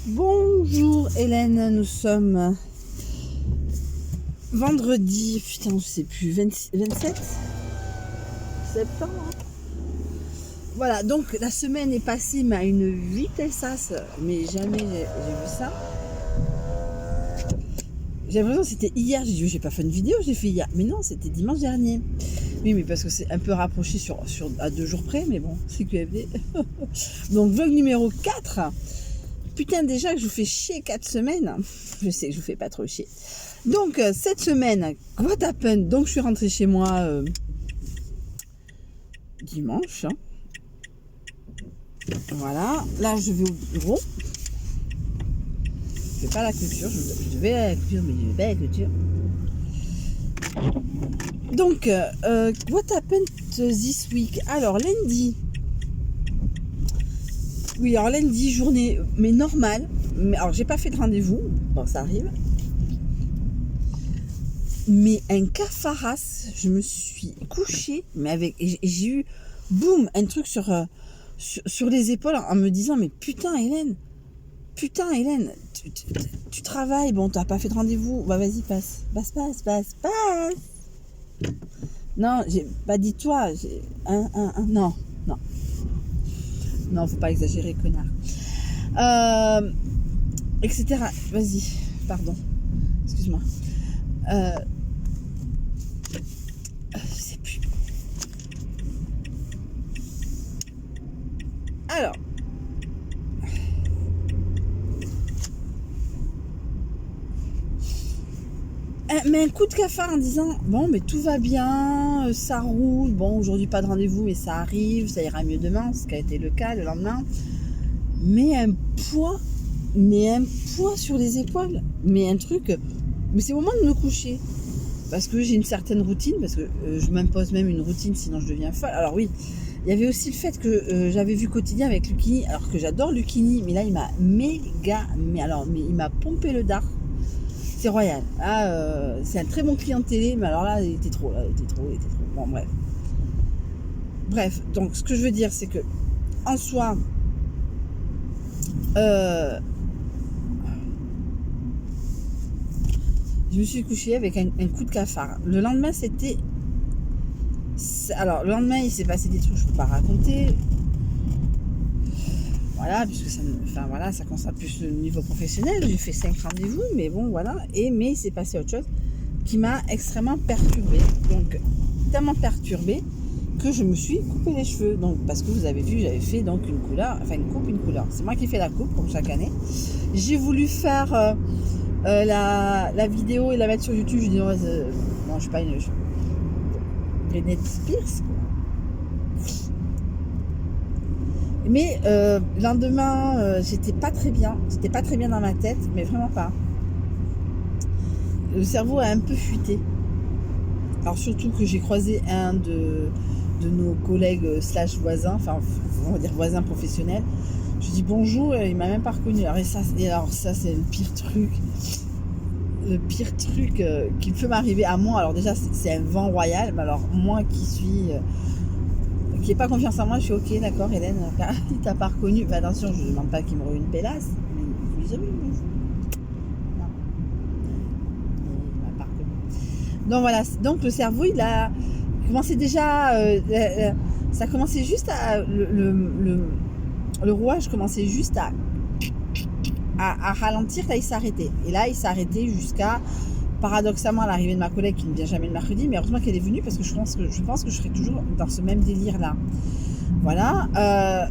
Bonjour Hélène, nous sommes vendredi, putain je sais plus, 27 septembre. Voilà, donc la semaine est passée mais à une vitesse, mais jamais j'ai vu ça. J'ai l'impression que c'était hier, j'ai dit j'ai pas fait une vidéo, j'ai fait hier. Mais non, c'était dimanche dernier. Oui, mais parce que c'est un peu rapproché à 2 jours près, mais bon, c'est QFD. Donc vlog numéro 4. Putain, déjà que je vous fais chier 4 semaines. Je sais que je vous fais pas trop chier. Donc, cette semaine, what happened? Donc, je suis rentrée chez moi dimanche. Voilà. Là, je vais au bureau. Je fais pas la clôture. Je devais à la clôture, mais je vais pas à la clôture. Donc, what happened this week? Alors, lundi. Oui, alors lundi, journée, mais normale. Mais, alors, j'ai pas fait de rendez-vous. Bon, ça arrive. Mais un cafaras, je me suis couchée, mais j'ai eu, boum, un truc sur les épaules en me disant, mais putain Hélène, tu travailles, bon, t'as pas fait de rendez-vous, bah vas-y, passe. Non, j'ai pas dit toi, non, faut pas exagérer, connard. Etc. Vas-y, pardon, excuse-moi. Je sais plus. Alors, mais un coup de cafard en disant bon, mais tout va bien, ça roule. Bon, aujourd'hui pas de rendez-vous, mais ça arrive, ça ira mieux demain, ce qui a été le cas le lendemain. Mais un poids sur les épaules, mais un truc. Mais c'est le moment de me coucher. Parce que j'ai une certaine routine, parce que je m'impose même une routine, sinon je deviens folle. Alors oui, il y avait aussi le fait que j'avais vu Quotidien avec Lucchini, alors que j'adore Lucchini, mais là il m'a mais il m'a pompé le dard. C'est royal. Ah, c'est un très bon client de télé, mais alors là, il était trop. Bon, bref, donc ce que je veux dire, c'est que en soi, je me suis couchée avec un coup de cafard. Le lendemain, alors, le lendemain, il s'est passé des trucs que je ne peux pas raconter. Voilà, puisque ça concerne plus le niveau professionnel. J'ai fait 5 rendez-vous, mais bon, voilà. Mais il s'est passé autre chose qui m'a extrêmement perturbée. Donc, tellement perturbée que je me suis coupé les cheveux. Donc, parce que vous avez vu, j'avais fait donc une couleur. C'est moi qui fais la coupe, comme chaque année. J'ai voulu faire la vidéo et la mettre sur YouTube. Je dis, non, je suis pas une Britney Spears, quoi. Mais le lendemain, j'étais pas très bien dans ma tête, mais vraiment pas. Le cerveau a un peu fuité. Alors surtout que j'ai croisé un de nos collègues / voisins, enfin on va dire voisins professionnels. Je lui dis bonjour, il m'a même pas reconnu. Alors ça c'est le pire truc. Le pire truc qui peut m'arriver à moi. Alors déjà c'est un vent royal, mais alors moi qui n'ai pas confiance en moi, je suis ok, d'accord, Hélène, il t'a pas reconnu. Enfin, attention, je ne demande pas qu'il me rue une pélasse. Mais je lui dis oui, bonjour. Non. Il m'a pas reconnu. Donc voilà, donc le cerveau, il a commencé déjà. Ça commençait juste à. Le rouage commençait juste à ralentir, là il s'est arrêté. Et là, il s'est arrêté jusqu'à. Paradoxalement, à l'arrivée de ma collègue qui ne vient jamais le mercredi, mais heureusement qu'elle est venue parce que je pense que je serai toujours dans ce même délire-là. Voilà. Voilà.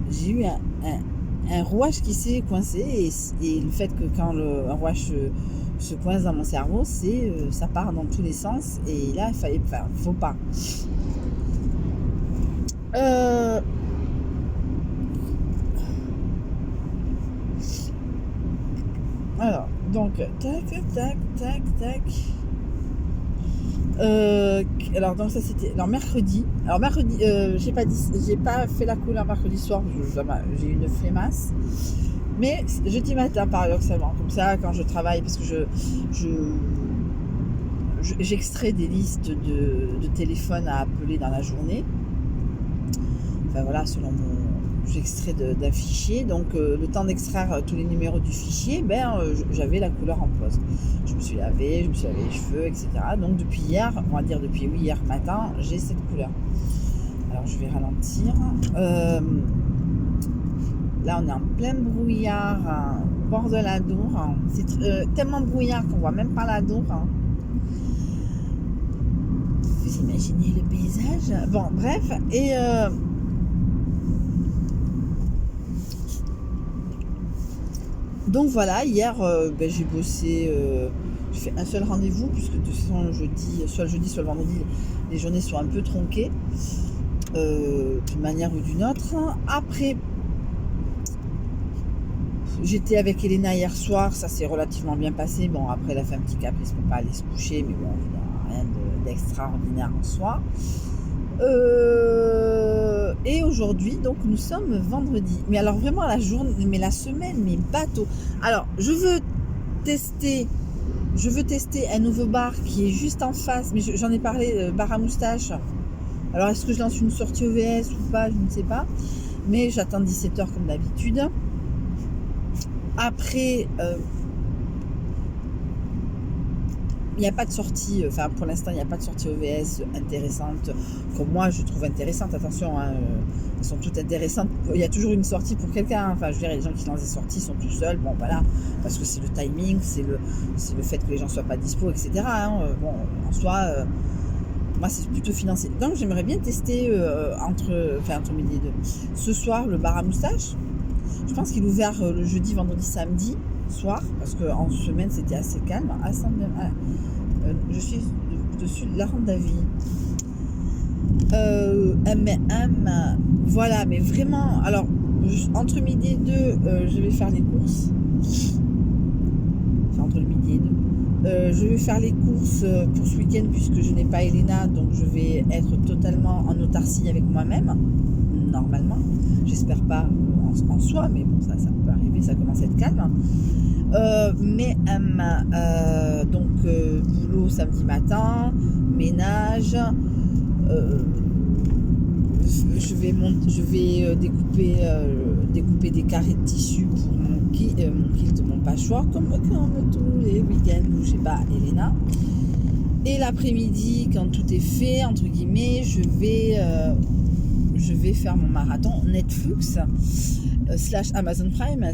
J'ai eu un rouage qui s'est coincé et le fait que quand un rouage se coince dans mon cerveau, ça part dans tous les sens et là, faut pas. Alors, donc, tac. Alors, donc ça c'était. Alors, mercredi, j'ai pas fait la couleur mercredi soir, j'ai eu une flémasse. Mais jeudi matin, paradoxalement, comme ça, quand je travaille, parce que j'extrais des listes de téléphones à appeler dans la journée. Enfin voilà, selon j'extrais d'un fichier, donc le temps d'extraire tous les numéros du fichier, j'avais la couleur en pause. Je me suis lavé les cheveux, etc. Donc depuis hier, on va dire depuis hier matin, j'ai cette couleur. Alors je vais ralentir. Là on est en plein brouillard, au bord de la Dour. C'est tellement brouillard qu'on voit même pas la Dour. Vous imaginez le paysage. Bon bref, et donc voilà, hier j'ai bossé, j'ai fait un seul rendez-vous, puisque de toute façon soit le jeudi, soit le vendredi, les journées sont un peu tronquées, d'une manière ou d'une autre. Après, j'étais avec Elena hier soir, ça s'est relativement bien passé. Bon, après elle a fait un petit caprice pour pas aller se coucher, mais bon, rien d'extraordinaire en soi. Et aujourd'hui, donc nous sommes vendredi. Mais alors vraiment la journée, mais la semaine, mais bateau. Alors je veux tester un nouveau bar qui est juste en face, mais j'en ai parlé, bar à moustache. Alors est-ce que je lance une sortie OVS ou pas, je ne sais pas. Mais j'attends 17h comme d'habitude. Après, il n'y a pas de sortie, enfin pour l'instant il n'y a pas de sortie OVS intéressante, comme moi je trouve intéressante, attention, elles sont toutes intéressantes, il y a toujours une sortie pour quelqu'un, enfin je veux dire, les gens qui lancent des sorties sont tout seuls, bon voilà, parce que c'est le timing, c'est le fait que les gens ne soient pas dispo, etc. Bon, en soi, moi c'est plutôt financier, donc j'aimerais bien tester entre midi et deux. Ce soir, le bar à moustache, je pense qu'il est ouvert le jeudi, vendredi, samedi soir, parce qu'en semaine c'était assez calme. Je suis dessus de la rente d'avis. Voilà, mais vraiment, alors entre midi et deux, je vais faire les courses. Enfin, entre le midi et deux. Je vais faire les courses pour ce week-end, puisque je n'ai pas Elena, donc je vais être totalement en autarcie avec moi-même, normalement. J'espère pas en soi, mais bon, ça peut arriver, ça commence à être calme. Donc boulot samedi matin, ménage, je vais découper des carrés de tissu pour mon kilt, mon patchwork, comme tous les week-ends où j'ai pas Elena. Et l'après-midi, quand tout est fait, entre guillemets, je vais faire mon marathon Netflix / Amazon Prime /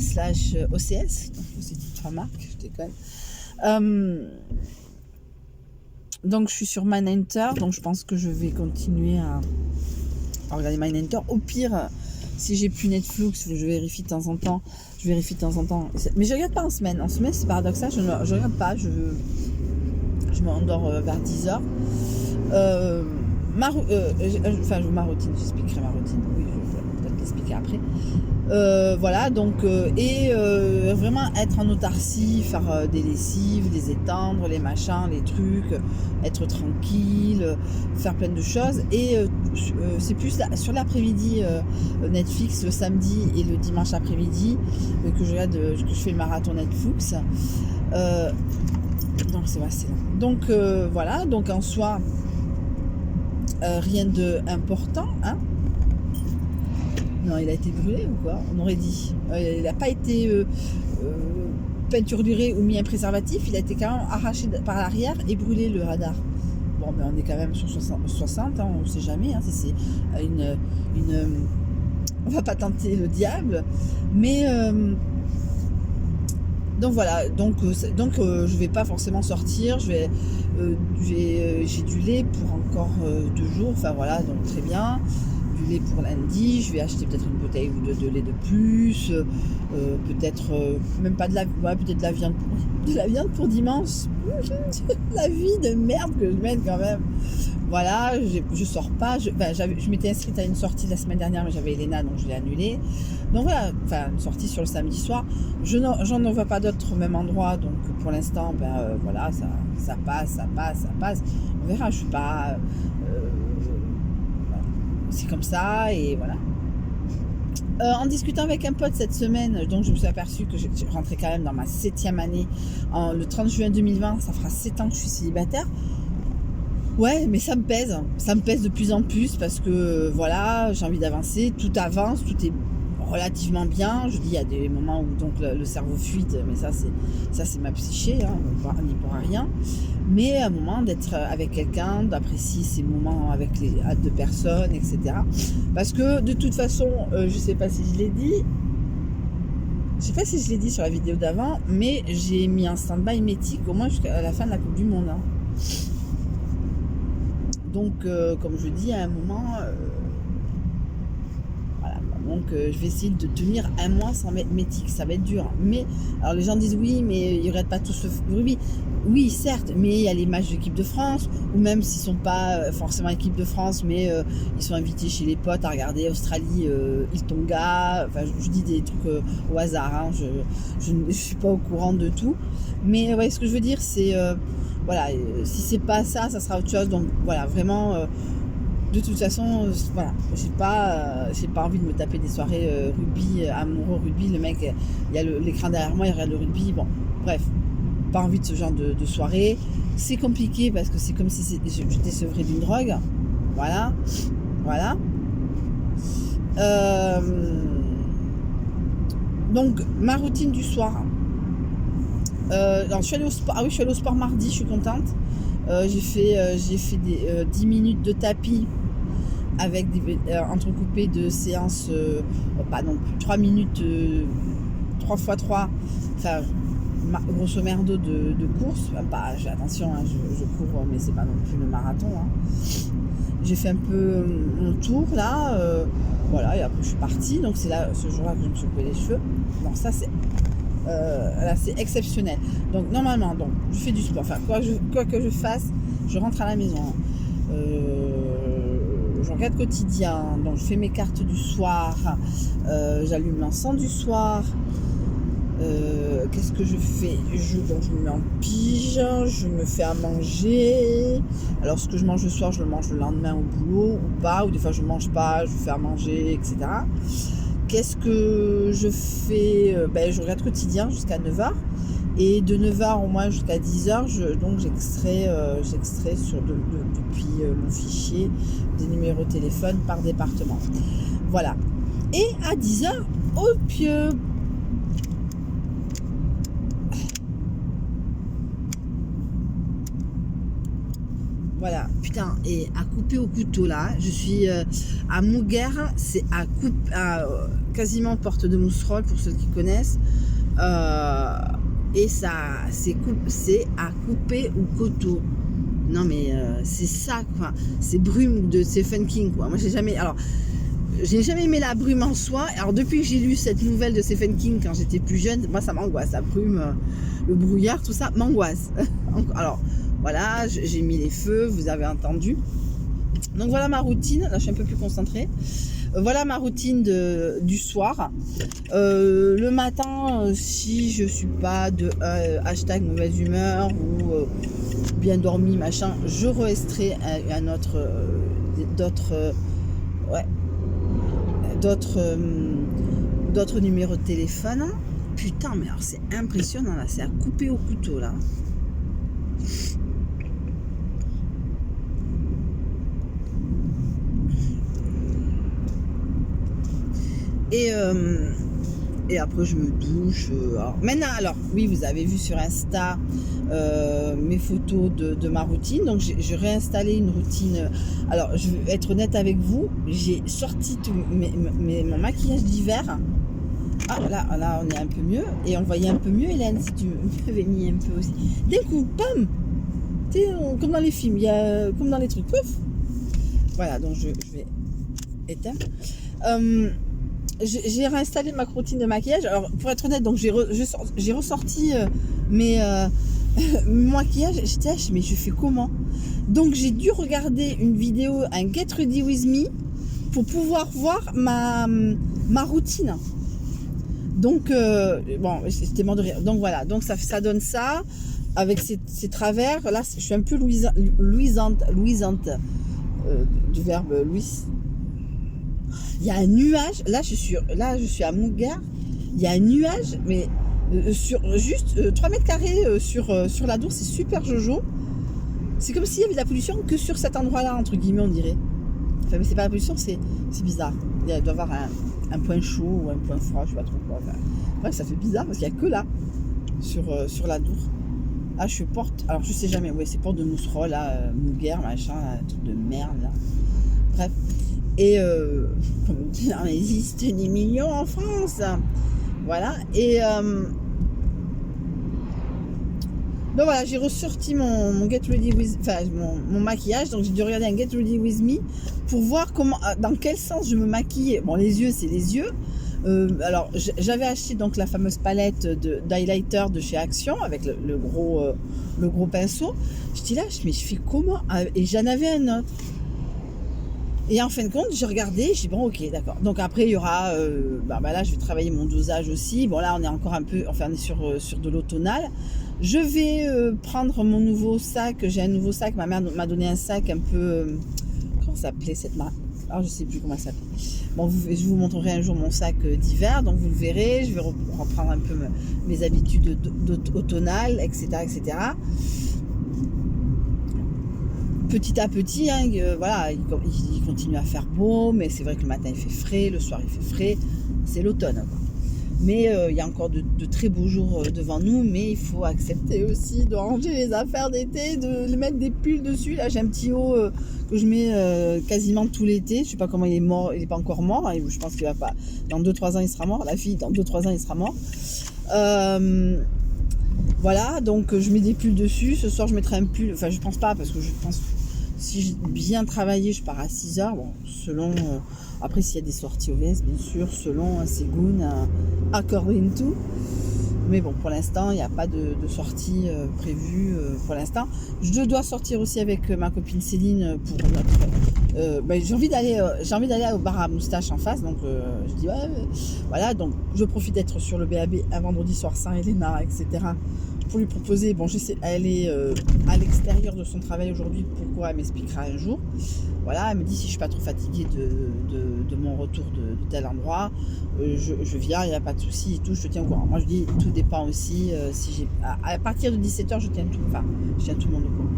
OCS. C'est une trois marques, je déconne. Donc je suis sur Mindhunter, donc je pense que je vais continuer à regarder Mindhunter. Au pire, si j'ai plus Netflix, je vérifie de temps en temps. Mais je regarde pas en semaine. En semaine, c'est paradoxal, je regarde pas. Je m'endors vers 10h. Ma routine, j'expliquerai ma routine. Oui, je vais peut-être l'expliquer après. Voilà, donc vraiment être en autarcie, faire des lessives, des étendre, les machins, les trucs, être tranquille, faire plein de choses. Et c'est plus sur l'après-midi Netflix, le samedi et le dimanche après-midi que je fais le marathon Netflix. Donc c'est assez long. Donc voilà, donc en soi, rien d'important, hein. Non, il a été brûlé ou quoi? On aurait dit. Il n'a pas été peinturluré ou mis un préservatif. Il a été quand même arraché par l'arrière et brûlé, le radar. Bon, mais on est quand même sur 60, hein, on ne sait jamais. Hein, c'est on va pas tenter le diable. Mais donc voilà. Donc je vais pas forcément sortir. J'ai du lait pour encore 2 jours. Enfin voilà, donc très bien. Du lait pour lundi, je vais acheter peut-être une bouteille ou deux de lait de plus, peut-être même pas peut-être de la viande pour dimanche. La vie de merde que je mène quand même. Voilà, je sors pas, je m'étais inscrite à une sortie la semaine dernière, mais j'avais Elena, donc je l'ai annulée. Donc voilà, enfin une sortie sur le samedi soir. J'en vois pas d'autres au même endroit, donc pour l'instant, voilà, ça passe. On verra, je suis pas c'est comme ça, et voilà. En discutant avec un pote cette semaine, donc je me suis aperçue que je rentrais quand même dans ma 7e année. Le 30 juin 2020, ça fera 7 ans que je suis célibataire. Ouais, mais ça me pèse de plus en plus parce que voilà, j'ai envie d'avancer, tout avance, tout est relativement bien. Je dis, il y a des moments où donc le cerveau fuite, mais ça c'est ma psyché, hein, on n'y pourra rien. Mais à un moment d'être avec quelqu'un, d'apprécier ces moments avec les deux personnes, etc. Parce que de toute façon, je sais pas si je l'ai dit, sur la vidéo d'avant, mais j'ai mis un stand-by métique au moins jusqu'à la fin de la Coupe du Monde. Hein. Donc, comme je dis, à un moment, voilà. Donc, je vais essayer de tenir un mois sans mettre métique. Ça va être dur. Mais, alors les gens disent oui, mais ils n'arrêtent pas tous le rugby. Oui, certes, mais il y a les matchs d'équipe de France, ou même s'ils ne sont pas forcément équipe de France, mais ils sont invités chez les potes à regarder Australie, île Tonga. Enfin, je dis des trucs au hasard. Hein. Je ne suis pas au courant de tout. Mais ouais, ce que je veux dire, c'est voilà, si c'est pas ça, ça sera autre chose. Donc voilà, vraiment, de toute façon, voilà, j'ai pas envie de me taper des soirées rugby, amoureux rugby. Le mec, il y a l'écran derrière moi, il regarde le rugby. Bon, bref, pas envie de ce genre de soirée. C'est compliqué parce que c'est comme si j'étais sevrée d'une drogue. Voilà. Donc ma routine du soir. Alors, je suis allée au sport. Ah oui, je suis allée au sport mardi, je suis contente. J'ai fait des 10 minutes de tapis avec entrecoupés de séances, pas non plus 3 minutes, 3 x 3, enfin, grosso merdo de course. Attention, hein, je cours, mais c'est pas non plus le marathon. Hein. J'ai fait un peu mon tour là, voilà, et après je suis partie. Donc c'est là, ce jour-là, que je me suis coupé les cheveux. Bon, ça c'est. Là, c'est exceptionnel. Donc normalement, je fais du sport. Enfin, quoi que je fasse, je rentre à la maison. Je regarde quotidien. Donc je fais mes cartes du soir. J'allume l'encens du soir. Qu'est-ce que je fais? Je me mets en pige. Je me fais à manger. Alors ce que je mange le soir, je le mange le lendemain au boulot ou pas. Ou des fois je mange pas, je fais à manger, etc. Qu'est-ce que je fais? Je regarde quotidien jusqu'à 9h. Et de 9h au moins jusqu'à 10h, j'extrais depuis mon fichier des numéros de téléphone par département. Voilà. Et à 10h, au pieu. Voilà, putain, et à couper au couteau là, je suis à Mouguer, c'est quasiment porte de Mousserolles pour ceux qui connaissent, et ça, c'est à couper au couteau. Non mais c'est ça, quoi. C'est Brume de Stephen King, quoi. Moi j'ai jamais aimé la brume en soi. Alors depuis que j'ai lu cette nouvelle de Stephen King quand j'étais plus jeune, moi ça m'angoisse, la brume, le brouillard, tout ça m'angoisse. Alors voilà, j'ai mis les feux, vous avez entendu. Donc voilà ma routine, là je suis un peu plus concentrée. Voilà ma routine du soir. Le matin, si je suis pas de hashtag mauvaise humeur ou bien dormi, machin, je resterai d'autres numéros de téléphone. Putain, mais alors c'est impressionnant là, c'est à couper au couteau là. Et après je me douche. Alors oui, vous avez vu sur Insta mes photos de ma routine. Donc j'ai réinstallé une routine. Alors je vais être honnête avec vous, j'ai sorti tout mon maquillage d'hiver. Ah là on est un peu mieux. Et on voyait un peu mieux, Hélène, si tu m'avais mis un peu aussi. D'un coup, pam, comme dans les films, il y a comme dans les trucs. Pouf. Voilà, donc je vais éteindre. J'ai réinstallé ma routine de maquillage. Alors pour être honnête, donc j'ai ressorti mes maquillages. J'étais là, mais je fais comment? Donc j'ai dû regarder une vidéo, un Get Ready With Me, pour pouvoir voir ma routine. Donc bon, c'était mort de rire. Donc voilà, donc ça donne ça avec ces travers. Là, je suis un peu luisante du verbe Louis. Il y a un nuage, là je suis à Mouguer, il y a un nuage, mais sur juste 3 mètres carrés sur la Dour, c'est super jojo. c'est comme s'il y avait de la pollution que sur cet endroit-là, entre guillemets, on dirait. Enfin, mais c'est pas la pollution, c'est bizarre. Il doit y avoir un point chaud ou un point froid, je sais pas trop quoi. Enfin, bref, ça fait bizarre parce qu'il y a que là, sur la Dour. Ah, je porte, alors je sais jamais, ouais, c'est porte de Mousserolles, là, Mouguer, machin, là, un truc de merde, là. Bref. Et, comme dire, il existe des millions en France. Voilà. Et, donc voilà, j'ai ressorti mon Get Ready With, enfin mon maquillage, donc j'ai dû regarder un Get Ready With Me pour voir dans quel sens je me maquille. Bon, les yeux, c'est les yeux. Alors j'avais acheté donc la fameuse palette d'highlighter de chez Action avec le gros pinceau. Je dis là, mais je fais comment? Et j'en avais un autre. Et en fin de compte, j'ai regardé, j'ai dit bon, ok, d'accord. Donc après, il y aura, là, je vais travailler mon dosage aussi. Bon, là, on est encore un peu, enfin, on est sur de l'eau tonale. Je vais prendre mon nouveau sac. J'ai un nouveau sac. Ma mère m'a donné un sac un peu, comment ça s'appelait cette marque? Alors, je sais plus comment ça s'appelle. Bon, je vous montrerai un jour mon sac d'hiver, donc vous le verrez. Je vais reprendre un peu mes habitudes automnales, etc., etc. Petit à petit, hein, voilà, il continue à faire beau, mais c'est vrai que le matin il fait frais, le soir il fait frais, c'est l'automne. Mais il y a encore de très beaux jours devant nous, mais il faut accepter aussi de ranger les affaires d'été, de mettre des pulls dessus. Là j'ai un petit haut que je mets quasiment tout l'été, je sais pas comment il est mort, il est pas encore mort, hein, je pense qu'il va pas, dans 2-3 ans il sera mort, la fille dans 2-3 ans il sera mort. Voilà, donc je mets des pulls dessus. Ce soir, je mettrai un pull. Enfin, je pense pas, parce que je pense si j'ai bien travaillé, je pars à 6h. Bon, selon. Après, s'il y a des sorties au VS, bien sûr, selon Ségoun, according to. Mais bon, pour l'instant, il n'y a pas de sortie prévue pour l'instant. Je dois sortir aussi avec ma copine Céline pour notre. J'ai envie d'aller au bar à moustache en face, donc je dis ouais, voilà, donc je profite d'être sur le BAB un vendredi soir sans Elena, etc. Pour lui proposer, bon, elle est à l'extérieur de son travail aujourd'hui, pourquoi elle m'expliquera un jour. Voilà, elle me dit si je suis pas trop fatiguée de mon retour de tel endroit, je viens, il n'y a pas de souci et tout, je te tiens au courant. Moi je dis tout dépend aussi, si j'ai à partir de 17h je tiens tout le monde au courant.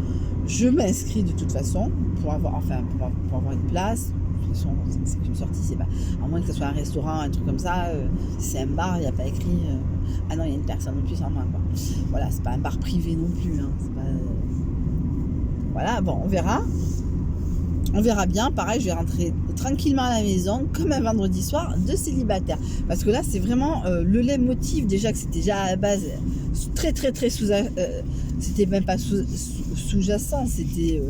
Je m'inscris de toute façon pour avoir une place. De toute façon, c'est une sortie, c'est pas, à moins que ce soit un restaurant, un truc comme ça, c'est un bar, il n'y a pas écrit ah non, il y a une personne de plus en moins, quoi. Voilà, c'est pas un bar privé non plus, hein, c'est pas, voilà, bon, on verra bien. Pareil, je vais rentrer tranquillement à la maison comme un vendredi soir de célibataire, parce que là c'est vraiment le leitmotiv, déjà que c'était déjà à la base très très très c'était même pas sous-jacent, c'était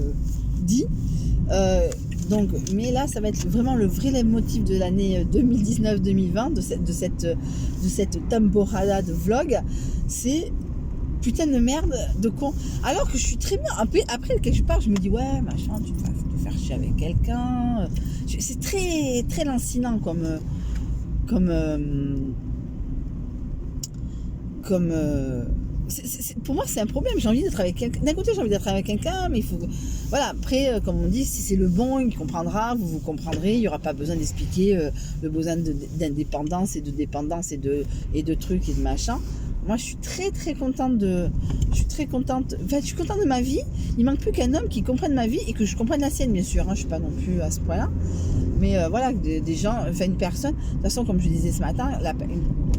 dit. Donc, mais là, ça va être vraiment le vrai leitmotiv de l'année 2019-2020, de cette temporada de vlog. C'est putain de merde de con. Alors que je suis très bien. Après quelque part, je me dis, ouais, machin, tu vas te faire chier avec quelqu'un. C'est très, très lancinant pour moi c'est un problème, j'ai envie d'être avec quelqu'un, d'un côté j'ai envie d'être avec quelqu'un, mais il faut, voilà, après comme on dit, si c'est le bon, il comprendra, vous comprendrez, il n'y aura pas besoin d'expliquer le besoin d'indépendance et de dépendance et de trucs et de machin. Moi je suis très très contente je suis contente de ma vie. Il manque plus qu'un homme qui comprenne ma vie et que je comprenne la sienne, bien sûr, hein. Je suis pas non plus à ce point là, mais voilà, des gens, enfin une personne, de toute façon comme je disais ce matin,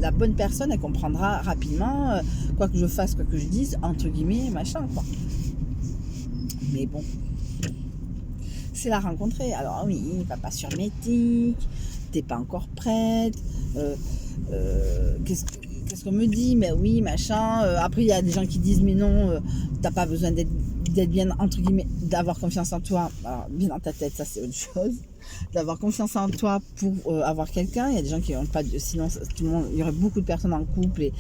la bonne personne elle comprendra rapidement, quoi que je fasse, quoi que je dise, entre guillemets, machin, quoi. Mais bon, c'est la rencontrer. Alors oui, va pas sur Métic, t'es pas encore prête, qu'est-ce qu'on me dit, mais oui, machin. Après il y a des gens qui disent mais non, t'as pas besoin d'être bien, entre guillemets, d'avoir confiance en toi. Alors, bien dans ta tête, ça c'est autre chose. D'avoir confiance en toi pour avoir quelqu'un. Il y a des gens qui n'ont pas sinon tout le monde, il y aurait beaucoup de personnes en couple,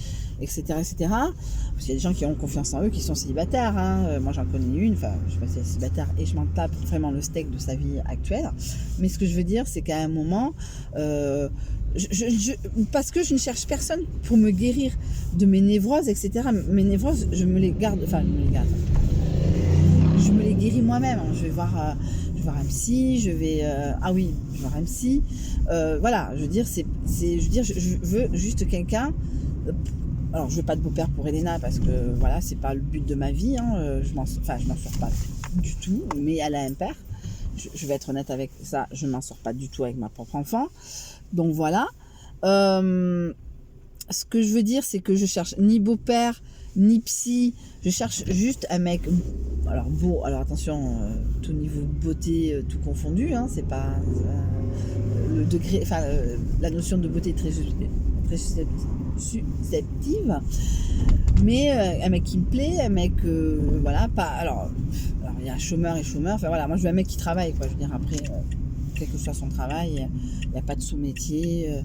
etc. Parce qu'il y a des gens qui ont confiance en eux, qui sont célibataires, hein. Moi j'en connais une, enfin je sais pas si elle est célibataire, et je m'en tape vraiment le steak de sa vie actuelle. Mais ce que je veux dire, c'est qu'à un moment, parce que je ne cherche personne pour me guérir de mes névroses, etc. Mes névroses, je me les garde, je me les guéris moi-même. Je vais voir un psy, je vais voir un psy. Voilà, je veux dire, je veux juste quelqu'un. Alors, je veux pas de beau-père pour Elena parce que voilà, c'est pas le but de ma vie. Hein, je m'en sors pas. du tout, mais à la impair. Je vais être honnête avec ça, je ne m'en sors pas du tout avec ma propre enfant. Donc voilà. Ce que je veux dire, c'est que je cherche ni beau-père, ni psy. Je cherche juste un mec, alors beau, alors attention, tout niveau beauté, tout confondu, hein, c'est pas le degré, enfin la notion de beauté est très subjective, mais un mec qui me plaît, un mec, voilà, pas, alors il y a chômeur et chômeur, enfin voilà, moi je veux un mec qui travaille, quoi, je veux dire, après, quel que soit son travail, il n'y a pas de sous-métier,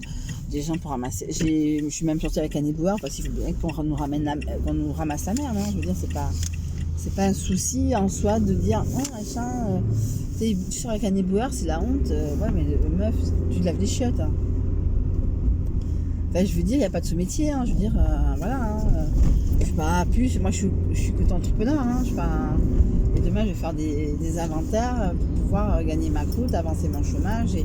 des gens pour ramasser, je suis même sortie avec un éboueur, parce qu'il faut bien qu'on nous ramasse la merde, hein, je veux dire, c'est pas un souci en soi de dire, oh machin, tu sors avec un éboueur, c'est la honte, ouais, mais meuf, tu te laves des chiottes, hein. Enfin, je veux dire, il n'y a pas de sous-métier, hein, je veux dire, voilà, hein, je suis pas plus, moi je suis côté entrepreneur, hein, je suis pas, et demain je vais faire des inventaires pour pouvoir gagner ma croûte, avancer mon chômage et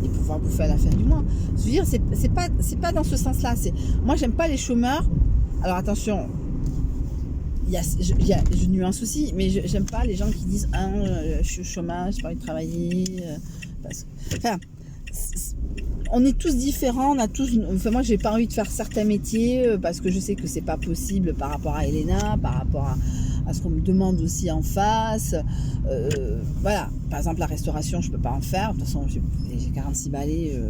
pouvoir bouffer à la fin du mois. Je veux dire, c'est pas dans ce sens-là, moi j'aime pas les chômeurs, alors attention, je nuance aussi, mais j'aime pas les gens qui disent je suis au chômage, j'ai pas envie de travailler, enfin, on est tous différents, on a tous, enfin moi j'ai pas envie de faire certains métiers parce que je sais que c'est pas possible par rapport à Elena, par rapport à ce qu'on me demande aussi en face, voilà, par exemple la restauration je peux pas en faire, de toute façon j'ai 46 balais,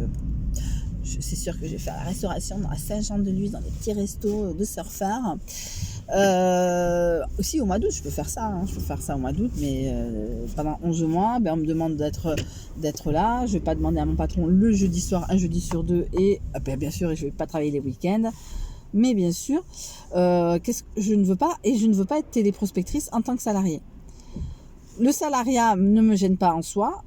c'est sûr que je vais faire la restauration à Saint-Jean-de-Luz dans des petits restos de surfeurs. Aussi au mois d'août je peux faire ça, hein, je peux faire ça au mois d'août, mais pendant 11 mois on me demande d'être là, je vais pas demander à mon patron le jeudi soir, un jeudi sur deux, et bien sûr je vais pas travailler les week-ends, mais bien sûr qu'est-ce que je ne veux pas, et je ne veux pas être téléprospectrice en tant que salariée. Le salariat ne me gêne pas en soi,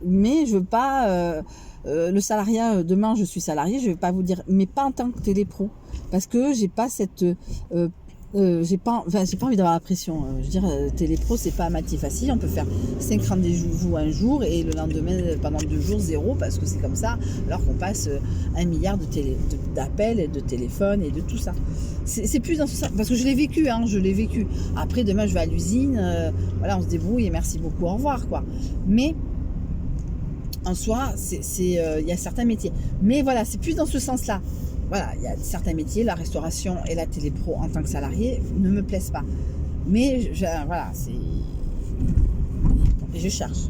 mais je veux pas le salariat, demain je suis salarié, je vais pas vous dire, mais pas en tant que télépro, parce que j'ai pas cette j'ai pas envie d'avoir la pression, je veux dire, télépro c'est pas matin facile, on peut faire 5 rendez-vous un jour et le lendemain pendant 2 jours 0 parce que c'est comme ça, alors qu'on passe 1 milliard d'appels et de téléphones et de tout ça. C'est plus dans ce sens, parce que je l'ai vécu, hein, après demain je vais à l'usine, voilà, on se débrouille et merci beaucoup, au revoir, quoi. Mais en soi, il y a certains métiers. Mais voilà, c'est plus dans ce sens-là. Voilà, il y a certains métiers, la restauration et la télépro en tant que salarié ne me plaisent pas. Mais voilà, et je cherche.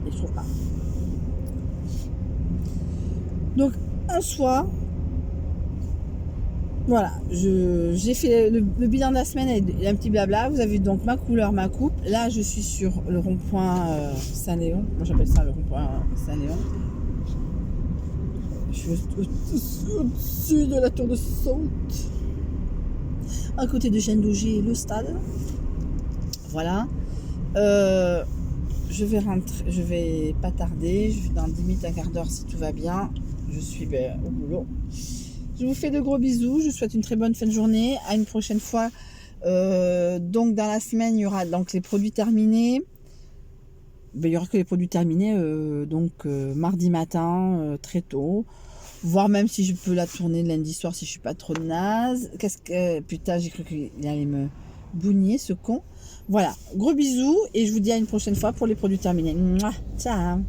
Et je trouve pas. Donc, en soi, voilà, j'ai fait le bilan de la semaine et un petit blabla. Vous avez donc ma couleur, ma coupe. Là, je suis sur le rond-point Saint-Léon. Moi, j'appelle ça le rond-point Saint-Léon. Je suis au-dessus de la tour de Saute. À côté de Gendougy, le stade. Voilà. Je vais rentrer, je vais pas tarder. Dans 10 minutes, un quart d'heure, si tout va bien. Je suis au boulot. Je vous fais de gros bisous. Je vous souhaite une très bonne fin de journée. À une prochaine fois. Donc, dans la semaine, il y aura donc les produits terminés. Il y aura que les produits terminés mardi matin, très tôt, voire même si je peux la tourner lundi soir si je suis pas trop naze. Putain, j'ai cru qu'il allait me bougner, ce con. Voilà, gros bisous et je vous dis à une prochaine fois pour les produits terminés. Mouah, ciao.